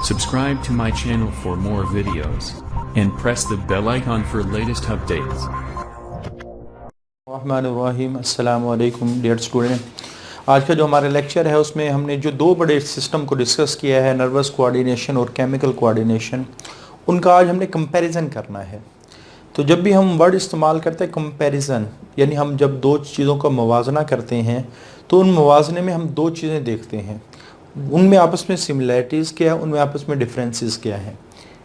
Subscribe to my channel for more videos and press the bell icon for latest updates. रहमानिर्रहीम। अस्सलामु अलैकुम dear student. आज का जो हमारा लेक्चर है उसमें हमने जो दो बड़े सिस्टम को डिस्कस किया है, नर्वस कोऑर्डिनेशन और केमिकल कोऑर्डिनेशन, उनका आज हमने कंपैरिजन करना है। तो जब भी हम वर्ड इस्तेमाल करते हैं कंपैरिजन, यानी हम जब दो चीज़ों का मुवाजना करते हैं तो उन मुवाजने में हम दो चीज़ें देखते हैं, उनमें आपस में सिमिलैरिटीज़ क्या है, उनमें आपस में डिफरेंसेस क्या है।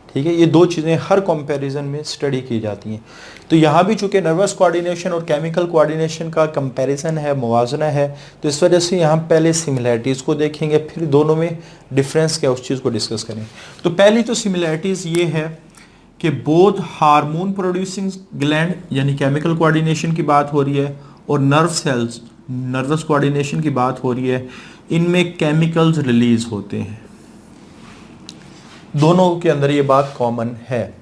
ठीक है, ये दो चीज़ें हर कंपैरिजन में स्टडी की जाती हैं। तो यहाँ भी चूँकि नर्वस कोऑर्डिनेशन और केमिकल कोऑर्डिनेशन का कंपैरिजन है, मुवाजना है, तो इस वजह से यहाँ पहले सिमिलैरिटीज़ को देखेंगे, फिर दोनों में डिफरेंस क्या उस चीज़ को डिस्कस करेंगे। तो पहली तो सिमिलैरिटीज़ ये है कि बोथ हार्मोन प्रोड्यूसिंग ग्लैंड, यानी केमिकल कोऑर्डिनेशन की बात हो रही है, और नर्व सेल्स, नर्वस कोऑर्डिनेशन की बात हो रही है, इनमें केमिकल्स रिलीज होते हैं। दोनों के अंदर ये बात कॉमन है,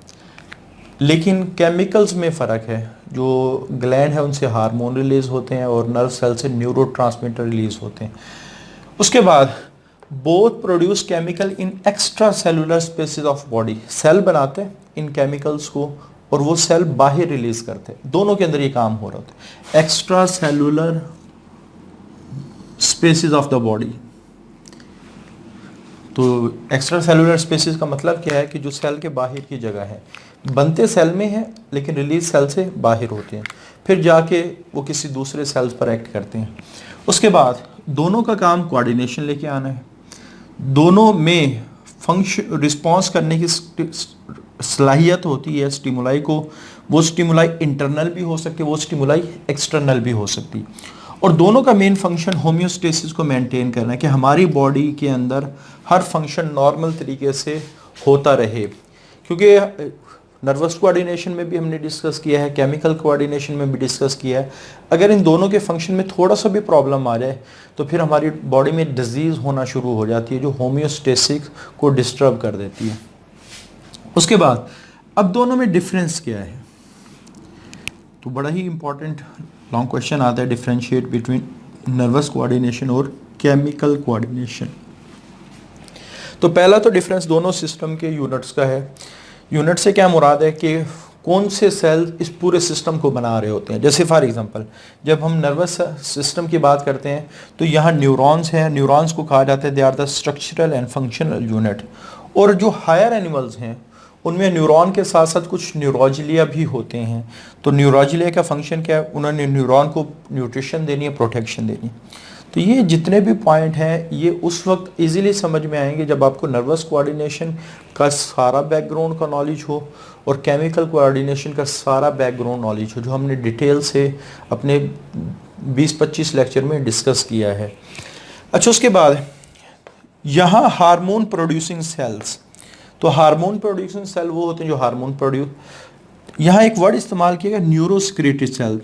लेकिन केमिकल्स में फ़र्क है। जो ग्लैंड है उनसे हार्मोन रिलीज होते हैं और नर्व सेल से न्यूरोट्रांसमीटर रिलीज होते हैं। उसके बाद both produce chemical in extracellular spaces of body. Cell बनाते हैं इन केमिकल्स को और वो सेल बाहर रिलीज करते हैं। दोनों के अंदर ये काम हो रहा होता है, extracellular spaces of the body. तो एक्स्ट्रा सेलुलर स्पेसिस का मतलब क्या है कि जो सेल के बाहर की जगह है, बनते सेल में है लेकिन रिलीज सेल से बाहर होते हैं, फिर जाके वो किसी दूसरे सेल्स पर एक्ट करते हैं। उसके बाद दोनों का काम कोऑर्डिनेशन लेके आना है। दोनों में फंक्शन रिस्पॉन्स करने की सलाहियत होती है स्टिमुलाई को। वो स्टिमुलाई इंटरनल भी हो सकती है, वो स्टिमुलाई एक्सटर्नल भी हो सकती है। और दोनों का मेन फंक्शन होम्योस्टेसिस को मेंटेन करना है कि हमारी बॉडी के अंदर हर फंक्शन नॉर्मल तरीके से होता रहे। क्योंकि नर्वस कोऑर्डिनेशन में भी हमने डिस्कस किया है, केमिकल कोऑर्डिनेशन में भी डिस्कस किया है, अगर इन दोनों के फंक्शन में थोड़ा सा भी प्रॉब्लम आ जाए तो फिर हमारी बॉडी में डिजीज़ होना शुरू हो जाती है, जो होम्योस्टेसिस को डिस्टर्ब कर देती है। उसके बाद अब दोनों में डिफरेंस क्या है, तो बड़ा ही इंपॉर्टेंट लॉन्ग क्वेश्चन आता है, डिफरेंशिएट बिटवीन नर्वस कोऑर्डिनेशन और केमिकल कोऑर्डिनेशन। तो पहला तो डिफरेंस दोनों सिस्टम के यूनिट्स का है। यूनिट से क्या मुराद है कि कौन से सेल इस पूरे सिस्टम को बना रहे होते हैं। जैसे फॉर एग्जांपल जब हम नर्वस सिस्टम की बात करते हैं तो यहाँ न्यूरॉन्स हैं, न्यूरॉन्स को कहा जाता है they are the structural and functional unit. और जो हायर एनिमल्स हैं उनमें न्यूरॉन के साथ साथ कुछ न्यूरोजिलिया भी होते हैं। तो न्यूरोजिलिया का फंक्शन क्या है, उन्होंने न्यूरॉन को न्यूट्रिशन देनी है, प्रोटेक्शन देनी है। तो ये जितने भी पॉइंट हैं ये उस वक्त इजीली समझ में आएंगे जब आपको नर्वस कोऑर्डिनेशन का सारा बैकग्राउंड का नॉलेज हो और केमिकल कोऑर्डिनेशन का सारा बैकग्राउंड नॉलेज हो, जो हमने डिटेल से अपने 20-25 लेक्चर में डिस्कस किया है। अच्छा, उसके बाद यहाँ हार्मोन प्रोड्यूसिंग सेल्स। तो हार्मोन प्रोड्यूसिंग सेल वो होते हैं जो हार्मोन प्रोड्यूस, यहाँ एक वर्ड इस्तेमाल किया गया न्यूरोसेक्रेटरी सेल।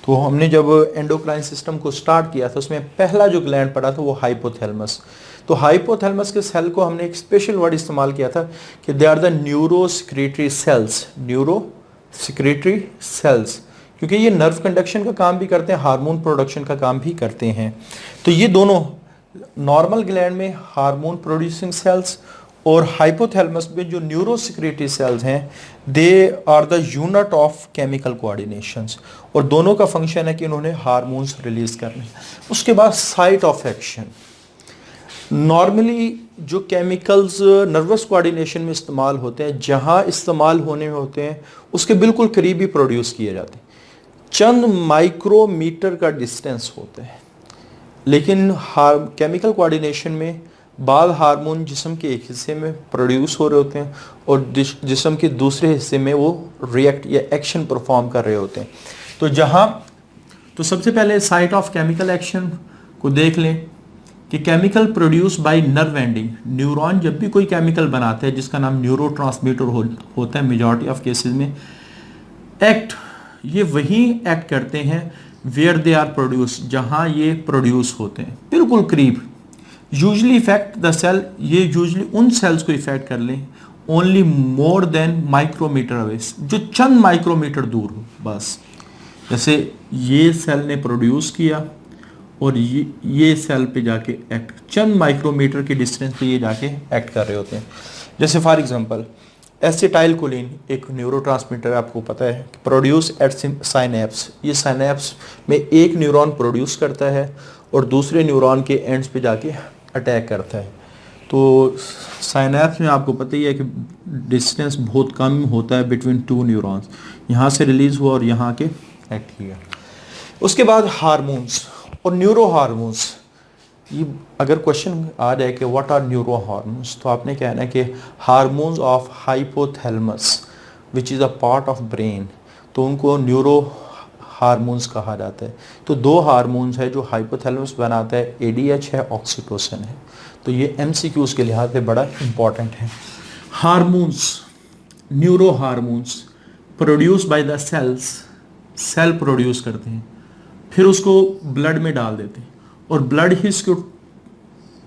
तो हमने जब एंडोक्राइन सिस्टम को स्टार्ट किया था उसमें पहला जो ग्लैंड पड़ा था वो हाइपोथैलेमस। तो हाइपोथैलेमस के सेल को हमने एक स्पेशल वर्ड इस्तेमाल किया था कि they are the neurosecretory cells, neurosecretory cells, क्योंकि ये नर्व कंडक्शन का काम भी करते हैं, हार्मोन प्रोडक्शन का काम भी करते हैं। तो ये दोनों नॉर्मल ग्लैंड में हार्मोन प्रोड्यूसिंग सेल्स और हाइपोथैलेमस में जो न्यूरोसेक्रेटरी सेल्स हैं, they are the unit of chemical coordinations. और दोनों का फंक्शन है कि इन्होंने हार्मोन्स रिलीज करने। उसके बाद साइट ऑफ एक्शन। नॉर्मली जो केमिकल्स नर्वस कोऑर्डिनेशन में इस्तेमाल होते हैं, जहां इस्तेमाल होने होते हैं उसके बिल्कुल करीब ही प्रोड्यूस किए जाते हैं, चंद माइक्रोमीटर का डिस्टेंस होता है। लेकिन केमिकल कोऑर्डिनेशन में बाल हार्मोन जिस्म के एक हिस्से में प्रोड्यूस हो रहे होते हैं और जिस्म के दूसरे हिस्से में वो रिएक्ट या एक्शन परफॉर्म कर रहे होते हैं। तो सबसे पहले साइट ऑफ केमिकल एक्शन को देख लें कि chemical produce by nerve ending. Neuron जब भी कोई केमिकल बनाते हैं जिसका नाम न्यूरोट्रांसमीटर होता है मेजॉरिटी ऑफ केसेस में, ये वही एक्ट करते हैं वेयर दे आर प्रोड्यूस, जहां ये प्रोड्यूस होते हैं, बिल्कुल करीब। यूजली इफेक्ट द सेल, ये यूजली उन सेल्स को इफेक्ट कर लें only more than micrometer away, जो चंद माइक्रोमीटर दूर हो बस। जैसे ये सेल ने प्रोड्यूस किया और ये सेल पे जाके एक्ट, चंद माइक्रोमीटर के डिस्टेंस पे ये जाके एक्ट कर रहे होते हैं। जैसे फॉर एग्जांपल एसिटाइलकोलिन एक न्यूरोट्रांसमीटर, आपको पता है, प्रोड्यूस एट साइनेप्स। ये साइनेप्स में एक न्यूरॉन प्रोड्यूस करता है और दूसरे न्यूरॉन के एंड्स पे जाके अटैक करता है। तो साइनेप्स में आपको पता ही है कि डिस्टेंस बहुत कम होता है बिटवीन टू न्यूरॉन्स। यहाँ से रिलीज हुआ और यहाँ के एक्ट किया। उसके बाद हार्मोन्स और न्यूरो हार्मोन्स। ये अगर क्वेश्चन आ जाए कि व्हाट आर न्यूरो हार्मोन्स, तो आपने कहना है कि hormones of hypothalamus which is a part of brain, तो उनको न्यूरो हार्मोन्स कहा जाता है। तो दो हार्मोन्स है जो हाइपोथैलेमस बनाता है, एडीएच है, ऑक्सीटोसिन है। तो ये एमसीक्यूज के लिहाज से बड़ा इंपॉर्टेंट है। Hormones, neurohormones produce by the cells, cell produce करते हैं, फिर उसको ब्लड में डाल देते हैं और ब्लड ही इसको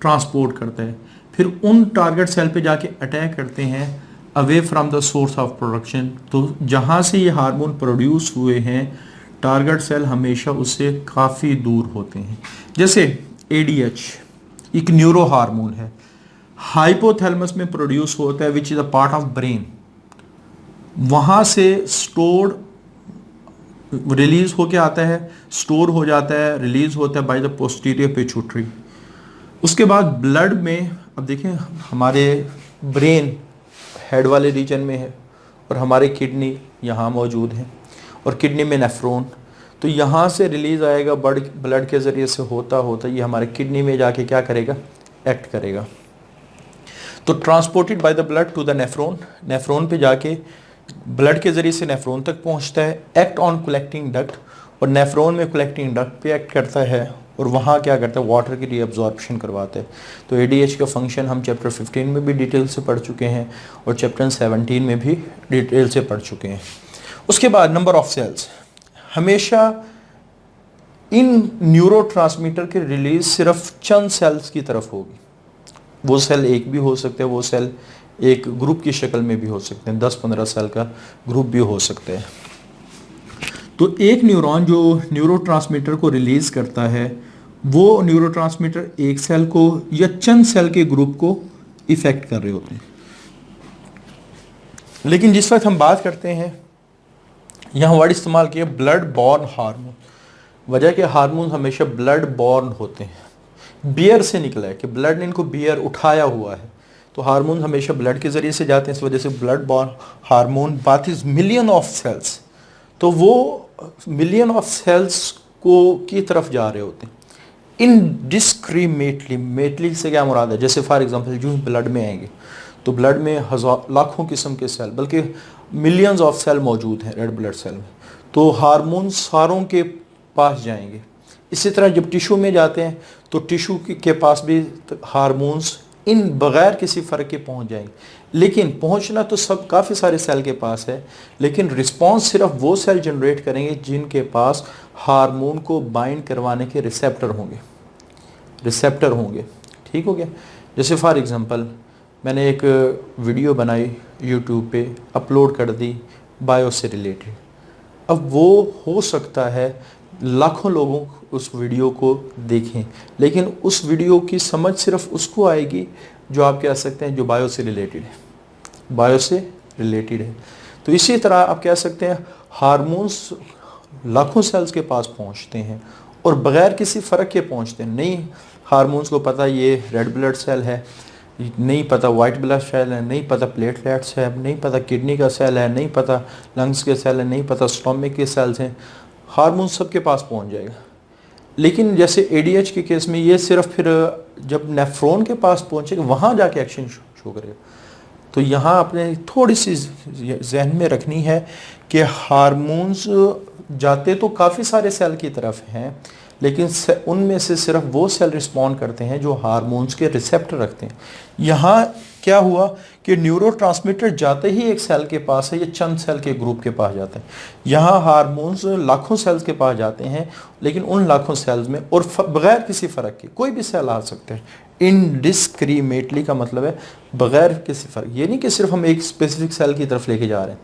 ट्रांसपोर्ट करता है, फिर उन टारगेट सेल पे जाके अटैक करते हैं away from the source of production. तो जहाँ से ये हार्मोन प्रोड्यूस हुए हैं, टारगेट सेल हमेशा उससे काफ़ी दूर होते हैं। जैसे एडीएच एक न्यूरो हार्मोन है, हाइपोथैलेमस में प्रोड्यूस होता है which is a part of brain, वहाँ से स्टोर्ड रिलीज होके आता है, स्टोर हो जाता है, रिलीज होता है बाय द पोस्टीरियर पिट्यूटरी। उसके बाद ब्लड में, अब देखें हमारे ब्रेन हेड वाले रीजन में है और हमारे किडनी यहाँ मौजूद है और किडनी में नेफ्रॉन, तो यहाँ से रिलीज आएगा ब्लड के ज़रिए से होता होता ये हमारे किडनी में जाके क्या करेगा, एक्ट करेगा। तो transported by the blood to the nephron, nephron पे जाके ब्लड के जरिए से नेफ्रॉन तक पहुंचता है, एक्ट ऑन कलेक्टिंग डक्ट, और नेफ्रॉन में कलेक्टिंग डक्ट पे एक्ट करता है और वहाँ क्या करता है, वाटर की रीअब्जॉर्प्शन करवाता है। तो एडीएच का फंक्शन हम चैप्टर 15 में भी डिटेल से पढ़ चुके हैं और चैप्टर 17 में भी डिटेल से पढ़ चुके हैं। उसके बाद नंबर ऑफ सेल्स, हमेशा इन न्यूरोट्रांसमीटर के रिलीज सिर्फ चंद सेल्स की तरफ होगी। वो सेल एक भी हो सकते हैं, वो सेल एक ग्रुप की शक्ल में भी हो सकते हैं, 10-15 सेल का ग्रुप भी हो सकते हैं। तो एक न्यूरॉन जो न्यूरोट्रांसमीटर को रिलीज करता है, वो न्यूरोट्रांसमीटर एक सेल को या चंद सेल के ग्रुप को इफेक्ट कर रहे होते हैं। लेकिन जिस वक्त हम बात करते हैं, यहाँ वर्ड इस्तेमाल किया ब्लड बॉर्न हार्मोन। वजह के हार्मोन हमेशा ब्लड बॉर्न होते हैं, बियर से निकला है कि ब्लड ने इनको बियर उठाया हुआ है, तो हार्मोन हमेशा ब्लड के जरिए से जाते हैं, इस वजह से ब्लड बॉर्न हार्मोन। बात इज मिलियन ऑफ सेल्स, तो वो मिलियन ऑफ सेल्स को की तरफ जा रहे होते हैं इनडिस्क्रिमिनेटली। मेटली से क्या मुराद है, जैसे फॉर एग्जांपल जो ब्लड में आएंगे तो ब्लड में लाखों किस्म के सेल, बल्कि मिलियंस ऑफ सेल मौजूद हैं रेड ब्लड सेल में, तो हार्मोन सारों के पास जाएंगे। इसी तरह जब टिश्यू में जाते हैं तो टिश्यू के पास भी हार्मोन्स इन बगैर किसी फ़र्क के पहुंच जाएंगे। लेकिन पहुंचना तो सब काफ़ी सारे सेल के पास है, लेकिन रिस्पांस सिर्फ वो सेल जनरेट करेंगे जिनके पास हार्मोन को बाइंड करवाने के रिसेप्टर होंगे। ठीक हो गया। जैसे फॉर एग्जांपल मैंने एक वीडियो बनाई यूट्यूब पे, अपलोड कर दी बायो से रिलेटेड। अब वो हो सकता है लाखों लोगों उस वीडियो को देखें, लेकिन उस वीडियो की समझ सिर्फ उसको आएगी जो आप कह सकते हैं जो बायो से रिलेटेड है। तो इसी तरह आप कह सकते हैं हार्मोन्स लाखों सेल्स के पास पहुंचते हैं और बगैर किसी फ़र्क के पहुंचते हैं। नहीं हार्मोन्स को पता ये रेड ब्लड सेल है, नहीं पता वाइट ब्लड सेल है, नहीं पता प्लेटलेट्स है, नहीं पता किडनी का सेल है, नहीं पता लंग्स के सेल है, नहीं पता स्टोमक के सेल्स हैं। हार्मोन सबके पास पहुंच जाएगा। लेकिन जैसे एडीएच के केस में ये सिर्फ फिर जब नेफ्रॉन के पास पहुंचेगा वहाँ जाके एक्शन शो करेगा। तो यहाँ आपने थोड़ी सी जहन में रखनी है कि हार्मोन्स जाते तो काफ़ी सारे सेल की तरफ हैं, लेकिन उनमें से सिर्फ वो सेल रिस्पॉन्ड करते हैं जो हार्मोन्स के रिसेप्टर रखते हैं। यहाँ क्या हुआ कि न्यूरोट्रांसमीटर जाते ही एक सेल के पास है, ये चंद सेल के ग्रुप के पास जाते हैं। यहाँ हार्मोन्स लाखों सेल्स के पास जाते हैं, लेकिन उन लाखों सेल्स में और बगैर किसी फ़र्क के कोई भी सेल आ सकते हैं। इनडिस्क्रिमिनेटली का मतलब है बगैर किसी फ़र्क। ये नहीं कि सिर्फ हम एक स्पेसिफिक सेल की तरफ लेके जा रहे हैं,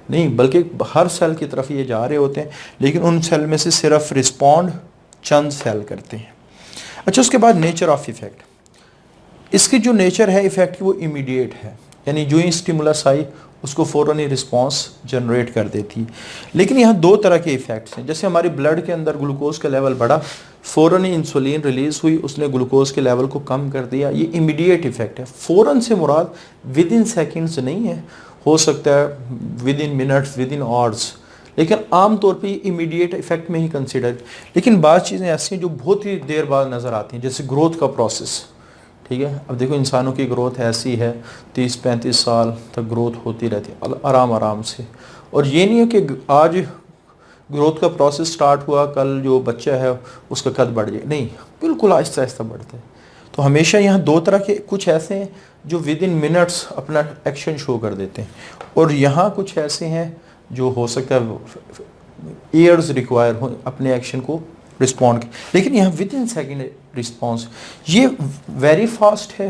नहीं, बल्कि हर सेल की तरफ ये जा रहे होते हैं, लेकिन उन सेल में से सिर्फ रिस्पॉन्ड चंद सेल करते हैं। अच्छा, उसके बाद नेचर ऑफ इफेक्ट। इसकी जो नेचर है इफेक्ट की वो इमीडिएट है, यानी जो ही स्टिमुलस आई उसको फ़ौरन ही रिस्पॉन्स जनरेट कर देती है। लेकिन यहाँ दो तरह के इफ़ेक्ट्स हैं। जैसे हमारी ब्लड के अंदर ग्लूकोज का लेवल बढ़ा, फ़ौरन ही इंसुलिन रिलीज़ हुई, उसने ग्लूकोज के लेवल को कम कर दिया, ये इमीडिएट इफ़ेक्ट है। फ़ौरन से मुराद विद इन सेकेंड्स नहीं है, हो सकता है with in minutes, with in hours, लेकिन आम तौर पे इमीडिएट इफेक्ट में ही कंसिडर। लेकिन बात चीज़ें ऐसी हैं जो बहुत ही देर बाद नज़र आती हैं, जैसे ग्रोथ का प्रोसेस। ठीक है, अब देखो इंसानों की ग्रोथ ऐसी है 30-35 साल तक ग्रोथ होती रहती है आराम आराम से। और ये नहीं है कि आज ग्रोथ का प्रोसेस स्टार्ट हुआ, कल जो बच्चा है उसका कद बढ़ जाए, नहीं, बिल्कुल आहिस्ता आहिस्ता बढ़ता है। तो हमेशा यहाँ दो तरह के कुछ ऐसे हैं जो विद इन मिनट्स अपना एक्शन शो कर देते हैं, और यहाँ कुछ ऐसे हैं जो हो सकता है ईयर्स रिक्वायर हो अपने एक्शन को रिस्पॉन्ड। लेकिन यहाँ विद इन सेकेंड रिस्पॉन्स, ये वेरी फास्ट है,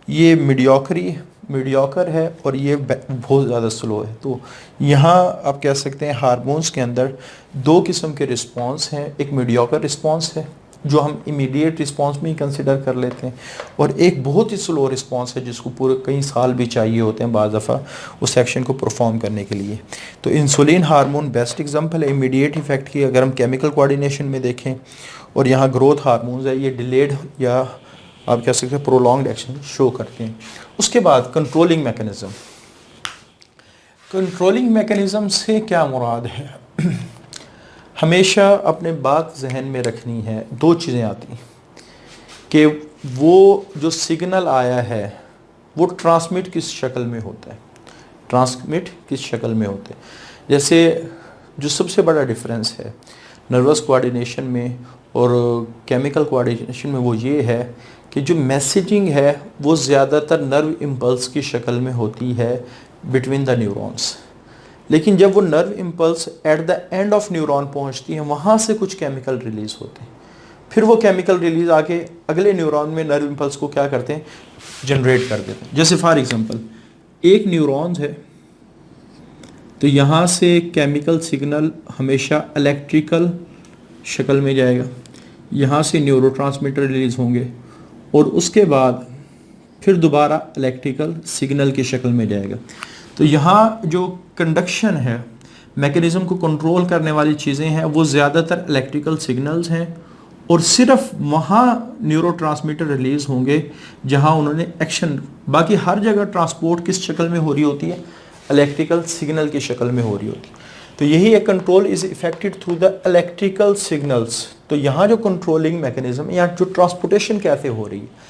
ये मीडियोकर है, और ये बहुत ज़्यादा स्लो है। तो यहाँ आप कह सकते हैं हार्मोन्स के अंदर दो किस्म के रिस्पॉन्स हैं। एक मीडियोकर रिस्पॉन्स है जो हम इमीडिएट रिस्पॉन्स में ही कंसिडर कर लेते हैं, और एक बहुत ही स्लो रिस्पॉन्स है जिसको पूरे कई साल भी चाहिए होते हैं बाज़ दफ़ा उस एक्शन को परफॉर्म करने के लिए। तो इंसुलिन हार्मोन बेस्ट एग्जांपल है इमीडिएट इफेक्ट की। अगर हम केमिकल कोऑर्डिनेशन में देखें, और यहाँ ग्रोथ हार्मोन्स है, ये डिलेड या आप कह सकते हैं प्रोलॉन्ग्ड एक्शन शो करते हैं। उसके बाद कंट्रोलिंग मैकेनिज़्म। कंट्रोलिंग मैकेनिज़्म से क्या मुराद है? हमेशा अपने बात जहन में रखनी है, दो चीज़ें आती हैं कि वो जो सिग्नल आया है वो ट्रांसमिट किस शक्ल में होता है, ट्रांसमिट किस शक्ल में होते हैं। जैसे जो सबसे बड़ा डिफरेंस है नर्वस कोऑर्डिनेशन में और केमिकल कोऑर्डिनेशन में वो ये है कि जो मैसेजिंग है वो ज़्यादातर नर्व इम्पल्स की शक्ल में होती है बिटवीन द न्यूरॉन्स। लेकिन जब वो nerve impulse at the end of neuron पहुंचती है, वहाँ से कुछ केमिकल रिलीज़ होते हैं, फिर वो केमिकल रिलीज़ आके अगले न्यूरॉन में नर्व इम्पल्स को क्या करते हैं, जनरेट कर देते हैं। जैसे फॉर एग्जांपल एक न्यूरॉन है, तो यहाँ से केमिकल सिग्नल हमेशा इलेक्ट्रिकल शक्ल में जाएगा, यहाँ से न्यूरोट्रांसमीटर रिलीज़ होंगे, और उसके बाद फिर दोबारा इलेक्ट्रिकल सिग्नल की शक्ल में जाएगा। तो यहाँ जो कंडक्शन है, मैकेनिज़्म को कंट्रोल करने वाली चीज़ें हैं, वो ज़्यादातर इलेक्ट्रिकल सिग्नल्स हैं, और सिर्फ वहाँ न्यूरोट्रांसमीटर रिलीज़ होंगे जहाँ उन्होंने एक्शन। बाकी हर जगह ट्रांसपोर्ट किस शक्ल में हो रही होती है, इलेक्ट्रिकल सिग्नल की शक्ल में हो रही होती है। तो यही एक control is affected through the electrical signals. तो यहाँ जो कंट्रोलिंग मैकेनिज़्म या जो ट्रांसपोर्टेशन कैसे हो रही है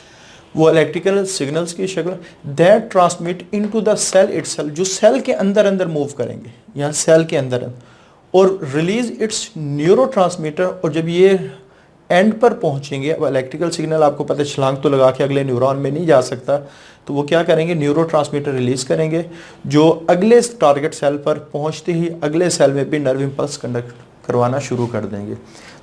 वो इलेक्ट्रिकल सिग्नल्स की शक्ल that transmit into the cell itself, जो सेल के अंदर अंदर मूव करेंगे, यहाँ सेल के अंदर, और रिलीज इट्स न्यूरोट्रांसमीटर। और जब ये एंड पर पहुंचेंगे, अब इलेक्ट्रिकल सिग्नल आपको पता है छलांग तो लगा के अगले न्यूरॉन में नहीं जा सकता, तो वो क्या करेंगे, न्यूरोट्रांसमीटर रिलीज करेंगे जो अगले टारगेट सेल पर पहुंचते ही अगले सेल में भी नर्व इम्पल्स कंडक्ट करवाना शुरू कर देंगे।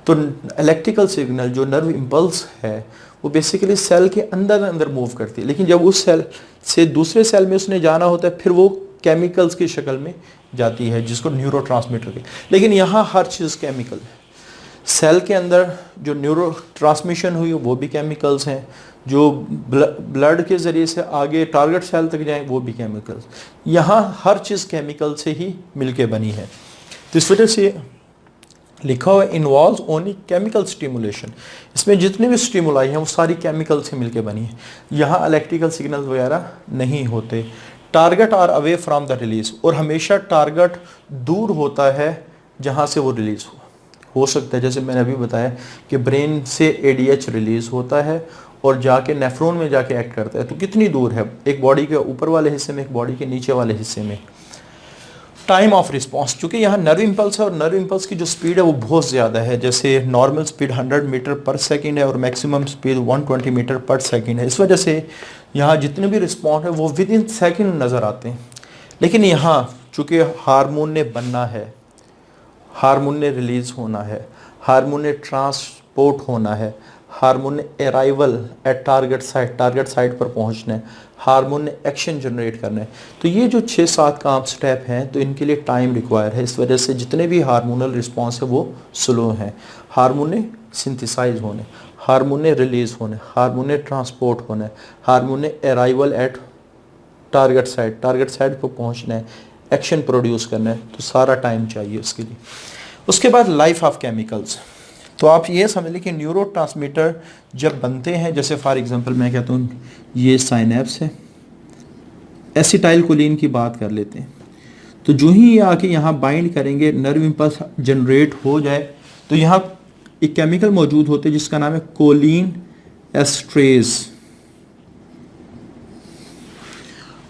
तो इलेक्ट्रिकल सिग्नल जो नर्व इम्पल्स है वो बेसिकली सेल के अंदर अंदर मूव करती है, लेकिन जब उस सेल से दूसरे सेल में उसने जाना होता है फिर वो केमिकल्स की शक्ल में जाती है जिसको न्यूरोट्रांसमीटर के। लेकिन यहाँ हर चीज़ केमिकल है। सेल के अंदर जो न्यूरो ट्रांसमिशन हुई वो भी केमिकल्स हैं, जो ब्लड के ज़रिए से आगे टारगेट सेल तक जाएँ वो भी केमिकल्स। यहाँ हर चीज़ केमिकल से ही मिलके बनी है। तो इस वजह से लिखा हुआ इन्वॉल्व्स ओनली केमिकल स्टिमुलेशन, इसमें जितने भी स्टिमुलाई हैं वो सारी केमिकल से मिलके बनी है। यहाँ इलेक्ट्रिकल सिग्नल वगैरह नहीं होते। Target are away from the release, और हमेशा टारगेट दूर होता है जहाँ से वो रिलीज़ हो सकता है। जैसे मैंने अभी बताया कि ब्रेन से ADH रिलीज़ होता है और जाके नेफ्रॉन में जाके एक्ट करता है, तो कितनी दूर है, एक बॉडी के ऊपर वाले हिस्से में, एक बॉडी के नीचे वाले हिस्से में। टाइम ऑफ रिस्पॉन्स, चूँकि यहाँ नर्व इम्पल्स है और नर्व इम्पल्स की जो स्पीड है वो बहुत ज़्यादा है, जैसे नॉर्मल स्पीड 100 मीटर पर सेकंड है और मैक्सिमम स्पीड 120 मीटर पर सेकंड है। इस वजह से यहाँ जितने भी रिस्पॉन्स है वो विद इन सेकेंड नज़र आते हैं। लेकिन यहाँ चूँकि हार्मोन ने बनना है, हार्मोन ने रिलीज़ होना है, हार्मोन ने ट्रांसपोर्ट होना है, हार्मोन ने अराइवल एट टारगेट साइट पर पहुंचना है, हार्मोन ने एक्शन जनरेट करना है। तो ये जो 6-7 काम स्टेप हैं तो इनके लिए टाइम रिक्वायर है। इस वजह से जितने भी हार्मोनल रिस्पॉन्स है वो स्लो हैं। हार्मोन ने सिंथेसाइज होने, हार्मोन ने रिलीज होना है, हार्मोन ने ट्रांसपोर्ट होना है, हार्मोन ने अराइवल एट टारगेट साइट पर पहुंचना है, एक्शन प्रोड्यूस करना है, तो सारा टाइम चाहिए उसके लिए। उसके बाद लाइफ ऑफ केमिकल्स, तो आप ये समझ लें कि न्यूरोट्रांसमीटर जब बनते हैं, जैसे फॉर एग्जांपल मैं कहता हूँ ये साइनेप्स है, एसिटाइल कोलिन की बात कर लेते हैं, तो जो ही ये आके यहाँ बाइंड करेंगे, नर्व इंपल्स जनरेट हो जाए, तो यहाँ एक केमिकल मौजूद होते हैं जिसका नाम है कोलिन एस्ट्रेज।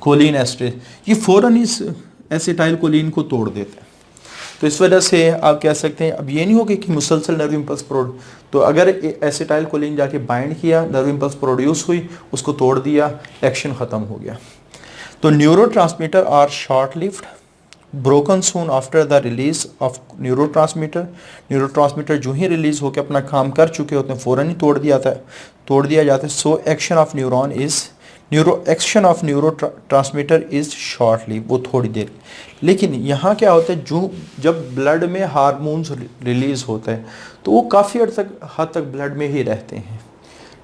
कोलिन एस्ट्रेज ये फ़ौरन इस एसिटाइल कोलिन को तोड़ देते हैं। तो इस वजह से आप कह सकते हैं, अब ये नहीं होगा कि मुसलसल नर्व इंपल्स तो अगर एसिटाइल कोलिन जाके बाइंड किया, नर्व इंपल्स प्रोड्यूस हुई, उसको तोड़ दिया, एक्शन ख़त्म हो गया। तो neurotransmitter are short lived, broken soon after the release of neurotransmitter. Neurotransmitter जो ही रिलीज होकर अपना काम कर चुके होते हैं फ़ौरन ही तोड़ दिया जाता है। So action of neurotransmitter is short live, वो थोड़ी देर। लेकिन यहाँ क्या होता है, जब ब्लड में हार्मोन्स रिलीज होते हैं तो वो काफ़ी हद तक ब्लड में ही रहते हैं,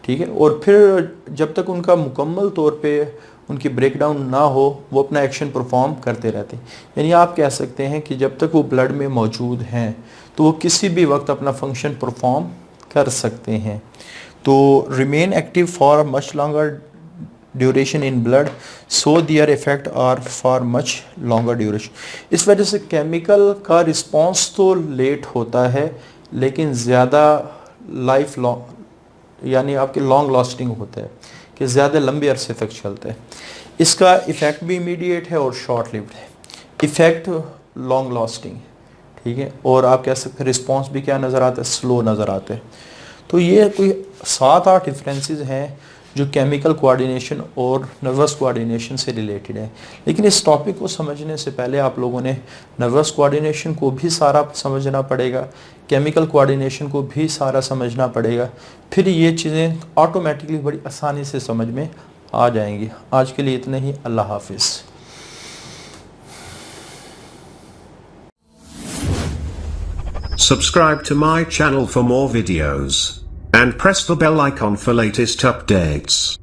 ठीक है, और फिर जब तक उनका मुकम्मल तौर पे उनकी ब्रेकडाउन ना हो, वो अपना एक्शन परफॉर्म करते रहते हैं। यानी आप कह सकते हैं कि जब तक वो ब्लड में मौजूद हैं तो वो किसी भी वक्त अपना फंक्शन परफॉर्म कर सकते हैं। तो remain active for much longer duration in blood, so their effect are for much longer duration. इस वजह से केमिकल का रिस्पॉन्स तो लेट होता है, लेकिन ज़्यादा लाइफ लॉन्ग यानी आपके लॉन्ग लास्टिंग होता है, कि ज़्यादा लंबे अरसे तक चलता है। इसका इफ़ेक्ट भी इमीडिएट है और शॉर्ट लिव्ड है। इफ़ेक्ट लॉन्ग लास्टिंग, ठीक है, और आप कह सकते हैं रिस्पॉन्स भी क्या नज़र आता है, स्लो नज़र आता है। तो ये कोई 7-8 डिफरेंसेस हैं जो केमिकल कोऑर्डिनेशन और नर्वस कोऑर्डिनेशन से रिलेटेड है। लेकिन इस टॉपिक को समझने से पहले आप लोगों ने नर्वस कोऑर्डिनेशन को भी सारा समझना पड़ेगा, केमिकल कोऑर्डिनेशन को भी सारा समझना पड़ेगा, फिर ये चीज़ें ऑटोमेटिकली बड़ी आसानी से समझ में आ जाएंगी। आज के लिए इतना ही, अल्लाह हाफिज़। Subscribe to my channel for more videos and press the bell icon for latest updates.